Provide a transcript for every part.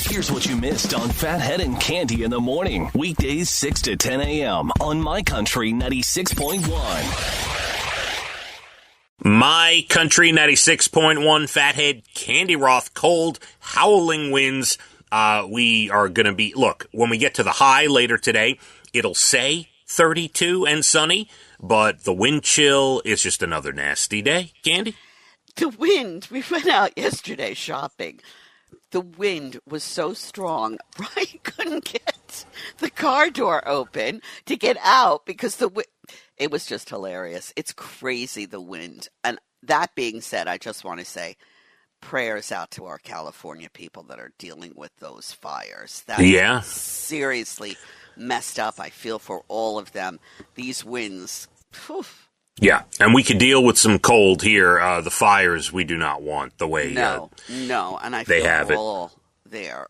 Here's what you missed on Phathead and Cande in the morning. Weekdays 6 to 10 a.m. on My Country 96.1. My Country 96.1, Phathead, Cande Roth, cold, howling winds. We are going to be, look, when we get to the high later today, it'll say 32 and sunny, but the wind chill is just another nasty day. Cande? The wind, we went out yesterday shopping. The wind was so strong, Brian couldn't get the car door open to get out because it was just hilarious. It's crazy, the wind. And that being said, I just want to say prayers out to our California people that are dealing with those fires. That's seriously messed up. I feel for all of them. These winds, whew. Yeah, and we could deal with some cold here. The fires we do not want the way no, and I they feel have all there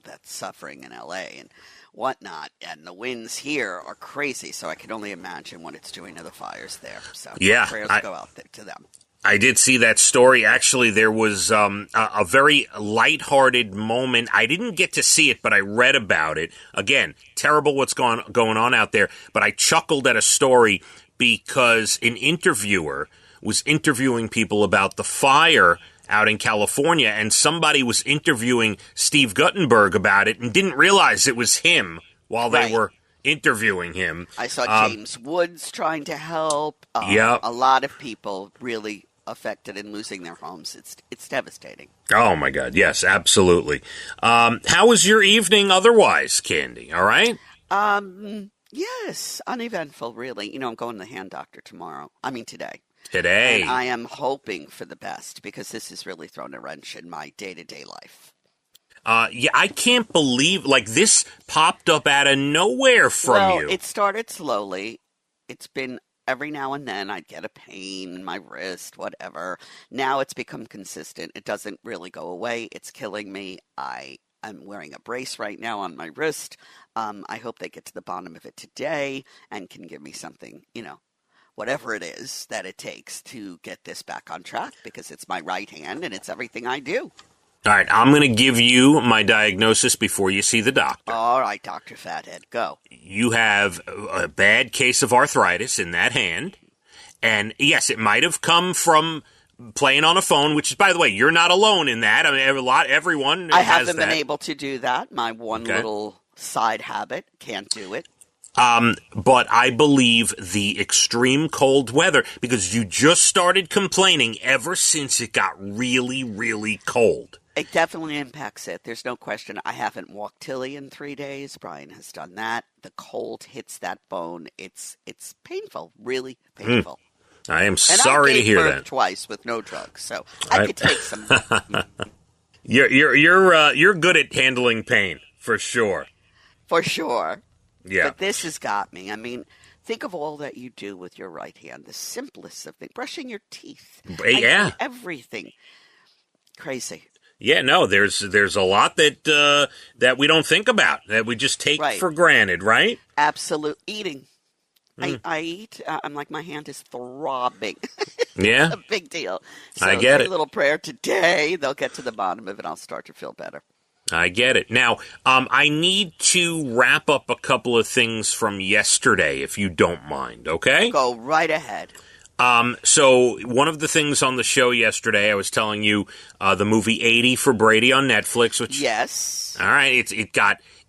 that's suffering in L.A. and whatnot, and the winds here are crazy, so I can only imagine what it's doing to the fires there. So prayers go out there to them. I did see that story. Actually, there was a very lighthearted moment. I didn't get to see it, but I read about it. Again, terrible what's going on out there, but I chuckled at a story because an interviewer was interviewing people about the fire out in California, and somebody was interviewing Steve Guttenberg about it and didn't realize it was him while they were interviewing him. I saw James Woods trying to help. A lot of people really affected and losing their homes. It's devastating. Oh, my God. Yes, absolutely. How was your evening otherwise, Cande? All right? Yes, uneventful, really. I'm going to the hand doctor today. Today. And I am hoping for the best because this has really thrown a wrench in my day-to-day life. I can't believe, this popped up out of nowhere from you. Well, it started slowly. It's been every now and then I'd get a pain in my wrist, whatever. Now it's become consistent. It doesn't really go away. It's killing me. I'm wearing a brace right now on my wrist. I hope they get to the bottom of it today and can give me something, whatever it is that it takes to get this back on track because it's my right hand and it's everything I do. All right, I'm going to give you my diagnosis before you see the doctor. All right, Dr. Phathead, go. You have a bad case of arthritis in that hand. And yes, it might have come from playing on a phone, which is, by the way, you're not alone in that. I mean, everyone I has haven't that. been able to do that. My one little side habit, can't do it. But I believe the extreme cold weather, because you just started complaining ever since it got really, really cold. It definitely impacts it. There's no question. I haven't walked Tilly in 3 days. Brian has done that. The cold hits that bone. It's painful, really painful. I am sorry to hear that. I gave birth twice with no drugs, so I could take some. You're good at handling pain, for sure. For sure. Yeah. But this has got me. I mean, think of all that you do with your right hand. The simplest of things. Brushing your teeth. Yeah. Everything. Crazy. Yeah, no, there's a lot that we don't think about, that we just take for granted, right? Absolute eating. I eat. I'm like, my hand is throbbing. Yeah. It's a big deal. So I get it. A little prayer today. They'll get to the bottom of it. I'll start to feel better. I get it. Now, I need to wrap up a couple of things from yesterday, if you don't mind, okay? Go right ahead. So one of the things on the show yesterday, I was telling you, the movie 80 for Brady on Netflix, which... Yes. All right,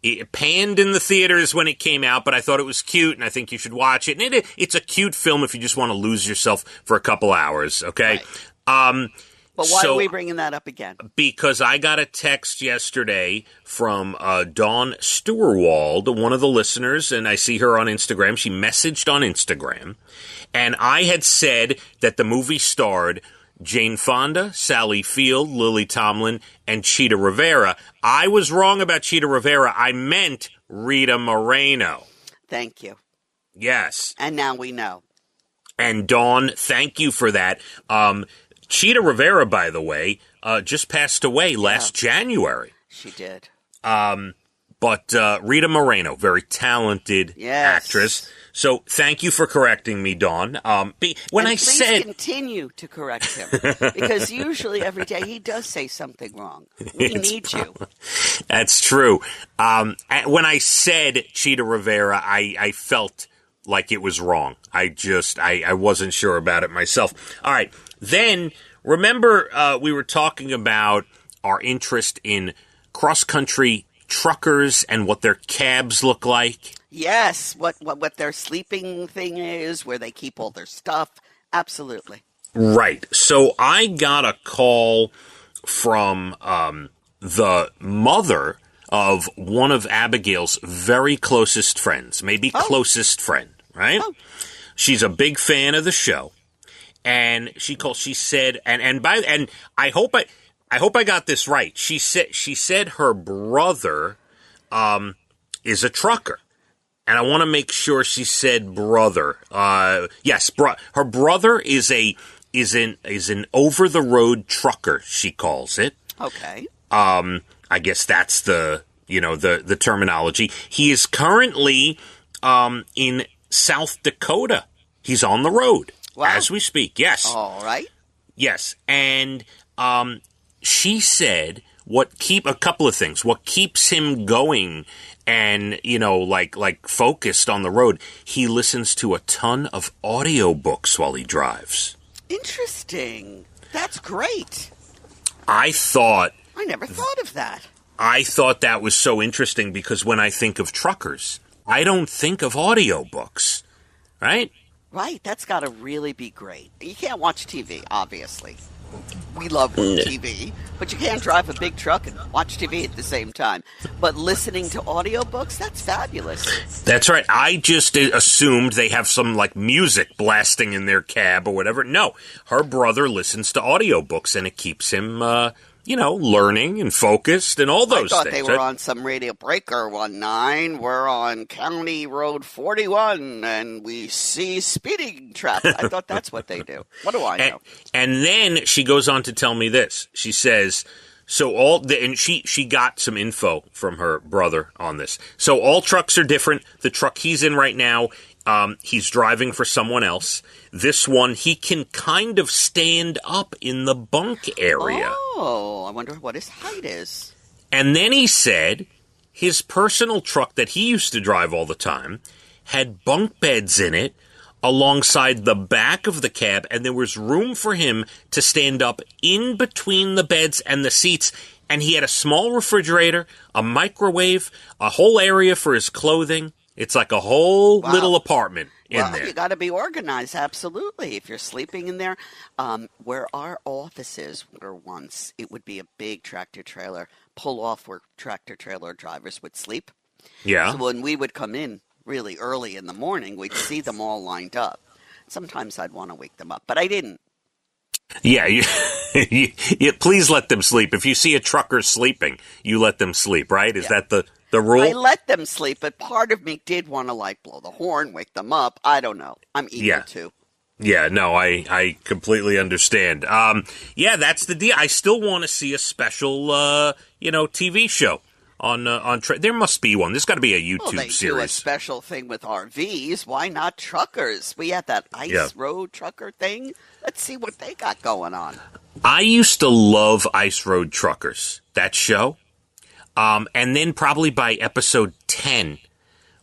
it panned in the theaters when it came out, but I thought it was cute, and I think you should watch it. And it's a cute film if you just want to lose yourself for a couple hours, okay? Right. But why are we bringing that up again? Because I got a text yesterday from Dawn Stewarwald, one of the listeners, and I see her on Instagram. She messaged on Instagram, and I had said that the movie starred Jane Fonda, Sally Field, Lily Tomlin, and Cheetah Rivera. I was wrong about Cheetah Rivera. I meant Rita Moreno. Thank you. Yes. And now we know. And Dawn, thank you for that. Cheetah Rivera, by the way, just passed away last January. She did. But Rita Moreno, very talented actress. So thank you for correcting me, Dawn. Please continue to correct him, because usually every day he does say something wrong. We need you. That's true. When I said Chita Rivera, I felt like it was wrong. I wasn't sure about it myself. All right. Then, remember we were talking about our interest in cross-country truckers and what their cabs look like? Yes, what their sleeping thing is, where they keep all their stuff. Absolutely. Right. So I got a call from the mother of one of Abigail's very closest friends, maybe closest friend, right? Oh. She's a big fan of the show. And she said, and I hope I got this right. She said her brother is a trucker. And I want to make sure she said brother. Yes, her brother is an over the road trucker, she calls it. Okay. I guess that's the terminology. He is currently in South Dakota. He's on the road as we speak. Yes. All right. Yes, and she said a couple of things. What keeps him going and, like focused on the road, he listens to a ton of audiobooks while he drives. Interesting. That's great. I never thought of that. I thought that was so interesting because when I think of truckers, I don't think of audiobooks, right? Right. That's got to really be great. You can't watch TV, obviously. We love TV, but you can't drive a big truck and watch TV at the same time. But listening to audiobooks, that's fabulous. That's right. I just assumed they have some music blasting in their cab or whatever. No, her brother listens to audiobooks and it keeps him learning and focused and all those things. I thought they were on some radio breaker 19. We're on County Road 41 and we see speeding traffic. I thought that's what they do. What do I know? And then she goes on to tell me this. She says, and she got some info from her brother on this. So all trucks are different. The truck he's in right now, he's driving for someone else. This one, he can kind of stand up in the bunk area. Oh, I wonder what his height is. And then he said his personal truck that he used to drive all the time had bunk beds in it alongside the back of the cab, and there was room for him to stand up in between the beds and the seats. And he had a small refrigerator, a microwave, a whole area for his clothing. It's like a whole little apartment in there. Well, you got to be organized, absolutely. If you're sleeping in there, where our offices were once, it would be a big tractor trailer pull off where tractor trailer drivers would sleep. Yeah. So when we would come in really early in the morning, we'd see them all lined up. Sometimes I'd want to wake them up, but I didn't. Yeah, you please let them sleep. If you see a trucker sleeping, you let them sleep, right? Is that the rule? I let them sleep, but part of me did want to blow the horn, wake them up. I don't know. I'm eager to. Yeah, no, I completely understand. That's the deal. I still want to see a special, TV show on there must be one. There's got to be a YouTube they series. Do a special thing with RVs. Why not truckers? We had that ice road trucker thing. Let's see what they got going on. I used to love Ice Road Truckers, that show. And then probably by episode 10,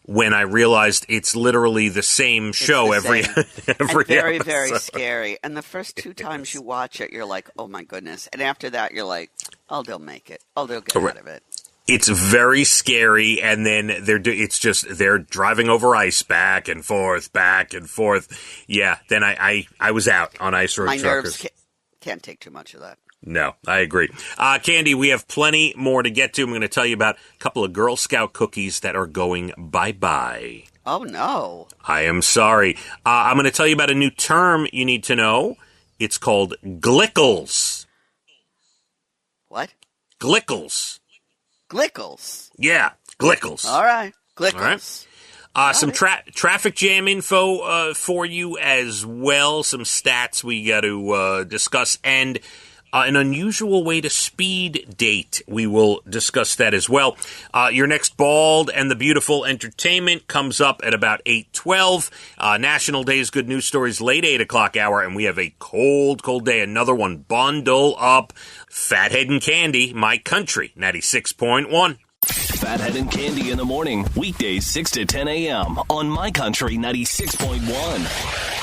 when I realized it's literally the same show every very, episode. Very scary. And the first 2 times you watch it, you're like, oh my goodness. And after that, you're like, oh, they'll make it. Oh, they'll get out of it. It's very scary, and then they're driving over ice back and forth. Yeah, then I was out on Ice Road Truckers. My nerves can't take too much of that. No, I agree. Candy, we have plenty more to get to. I'm going to tell you about a couple of Girl Scout cookies that are going bye-bye. Oh, no. I am sorry. I'm going to tell you about a new term you need to know. It's called glickles. What? Glickles. Glickles? Yeah, glickles. All right, glickles. All right. Some traffic jam info for you as well. Some stats we got to discuss. And An unusual way to speed date. We will discuss that as well. Your next Bald and the Beautiful entertainment comes up at about 8:12. National Days Good News Stories late 8 o'clock hour, and we have a cold day. Another one. Bundle up. Phathead and Cande, My Country, 96.1. Phathead and Cande in the morning, weekdays 6 to 10 a.m. on My Country 96.1.